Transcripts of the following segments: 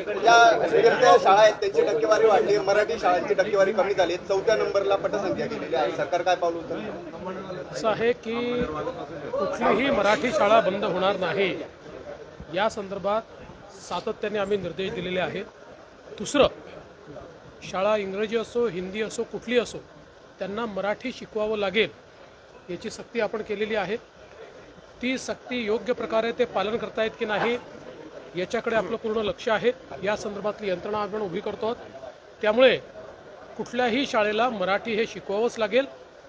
ज्या शाळा आहेत त्यांची टक्केवारी वाढली, मराठी शाळांची टक्केवारी कमी झाली, 4थ्या नंबरला पटसंख्या गेलेली आहे. सरकार काय पाऊल उचलतं? असं आहे की कुठलीही मराठी शाळा बंद होणार नाही या संदर्भात सातत्याने आम्ही निर्देश दिलेले आहेत. दुसरं, शाळा इंग्रजी असो, हिंदी असो, कुठली असो, त्यांना मराठी शिकवावं लागेल याची सक्ती आपण केलेली आहे. ती सक्ती योग्य प्रकारे ते पालन करतायत की नाही याच्याकडे आपलं पूर्ण लक्ष आहे. या संदर्भातली यंत्रणा आपण उभी करतो आहोत. त्यामुळे कुठल्याही शाळेला मराठी हे शिकवावंच लागेल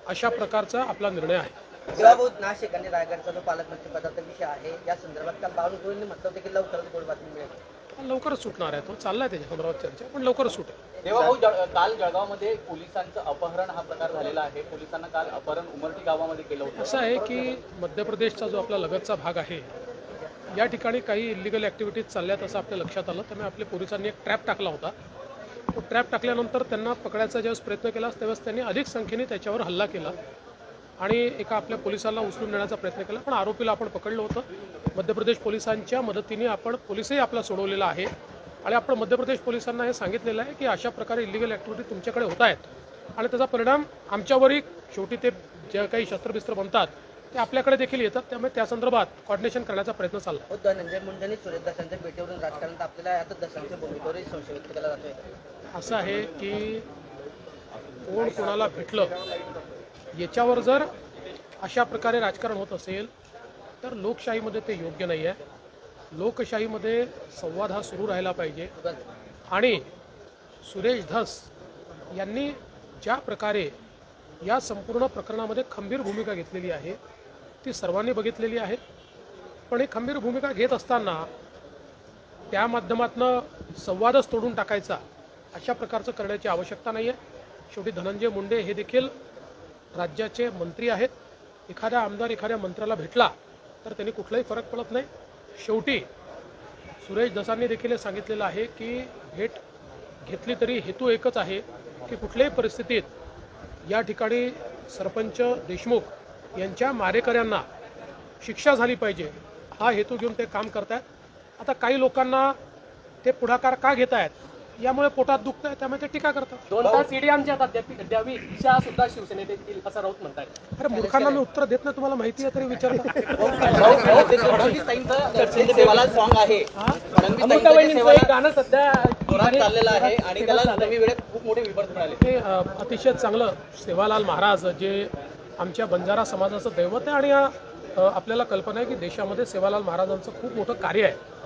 अशा प्रकारचा आपला निर्णय आहे. भाऊत नाशिक आणि रायगडचा जो पालकमंत्री पदाचा विषय आहे या संदर्भात काल बावनकुळेंनी म्हटलं होतं की लवकरच गोड बातमी मिळेल. लवकरच सुटणार आहे. तो चाललाय त्याच्या संदर्भात चर्चा, पण लवकरच सुटेल. तेव्हा भाऊ काल जळगावमध्ये पोलिसांचं अपहरण हा प्रकार झालेला आहे. पोलिसांना काल अपहरण उमरठी गावामध्ये केलं होतं. असं आहे की मध्य प्रदेशचा जो आपला लगतचा भाग आहे या ठिकाणी काही इलिगल ॲक्टिव्हिटीज चालल्यात असं आपल्या लक्षात आलं. त्यामुळे आपल्या पोलिसांनी एक ट्रॅप टाकला होता. तो ट्रॅप टाकल्यानंतर त्यांना पकडायचा ज्यावेळेस प्रयत्न केला त्यावेळेस त्यांनी अधिक संख्येने त्याच्यावर हल्ला केला आणि एका आपल्या पोलिसाला उचलून नेण्याचा प्रयत्न केला. पण आरोपीला आपण पकडलं होतं. मध्य प्रदेश पोलिसांच्या मदतीने आपण पोलिसही आपला सोडवलेला आहे आणि आपण मध्य प्रदेश पोलिसांना हे सांगितलेलं आहे की अशा प्रकारे इलिगल ॲक्टिव्हिटी तुमच्याकडे होत आहेत आणि त्याचा परिणाम आमच्यावरही शेवटी ते जे काही शस्त्रबिस्त्र बनतात ते आपल्याकडे देखील येतात. त्यामुळे त्या संदर्भात कॉर्डिनेशन करण्याचा प्रयत्न चालला. धनंजय मुंडेंनी सुरेश दसांच्या भेटीवरून राजकारण आपल्याला आता दसांच्या भूमिकेवरही संशय व्यक्त केला जातोय. असं आहे की कोण कोणाला भेटलं याच्यावर जर अशा प्रकारे राजकारण होत असेल तर लोकशाहीमध्ये ते योग्य नाही आहे. लोकशाहीमध्ये संवाद हा सुरू राहिला पाहिजे आणि सुरेश धस यांनी ज्या प्रकारे या संपूर्ण प्रकरणामध्ये खंबीर भूमिका घेतलेली आहे ती सर्वांनी बघितलेली आहे. पण ही खंबीर भूमिका घेत असताना त्या माध्यमातून संवादच तोडून टाकायचा अशा प्रकारचं करण्याची आवश्यकता नाही आहे. शेवटी धनंजय मुंडे हे देखील राज्याचे मंत्री आहेत. एखादा आमदार एखाद्या मंत्र्याला भेटला तर त्यांनी कुठलाही फरक पडत नाही. शेवटी सुरेश धसांनी देखील हे सांगितलेलं आहे की भेट घेतली तरी हेतू एकच आहे की कुठल्याही परिस्थितीत या ठिकाणी सरपंच देशमुख यांच्या मारेकऱ्यांना शिक्षा झाली पाहिजे हा हेतू घेऊन ते काम करतात. आता काही लोकांना ते पुढाकार का घेत आहेत यामुळे पोटात दुखत आहे त्यामुळे ते टीका करतात. 2 तास ईडी आमच्या हातात द्यावी इच्छा सुद्धा शिवसेनेत येतील असं राऊत म्हणताय. अरे मूर्खांना मी उत्तर देत नाही तुम्हाला माहिती आहे तरी विचारता. फडणवीस सेवालाल सॉन्ग आहे. अमृताबाईंचं एक गाणं सध्या चाललेलं आहे आणि त्याला नवी वेळेत खूप मोठे विपर्त मिळाले. ते अतिशय चांगलं सेवालाल महाराज जे आमच्या बंजारा समाजाचं दैवत आहे आणि आपल्याला कल्पना आहे की देशामध्ये सेवालाल महाराजांचं खूप मोठं कार्य आहे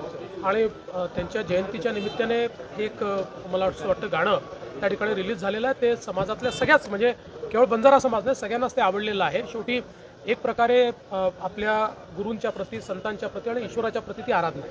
आणि त्यांच्या जयंतीच्या निमित्ताने एक मला असं वाटतं गाणं त्या ठिकाणी रिलीज झालेलं आहे. ते समाजातल्या सगळ्याच म्हणजे केवळ बंजारा समाज नाही सगळ्यांनाच ते आवडलेलं आहे. शेवटी एक प्रकारे आपल्या गुरूंच्या प्रती संतांच्या प्रती आणि ईश्वराच्या प्रती ती आराधना आहे.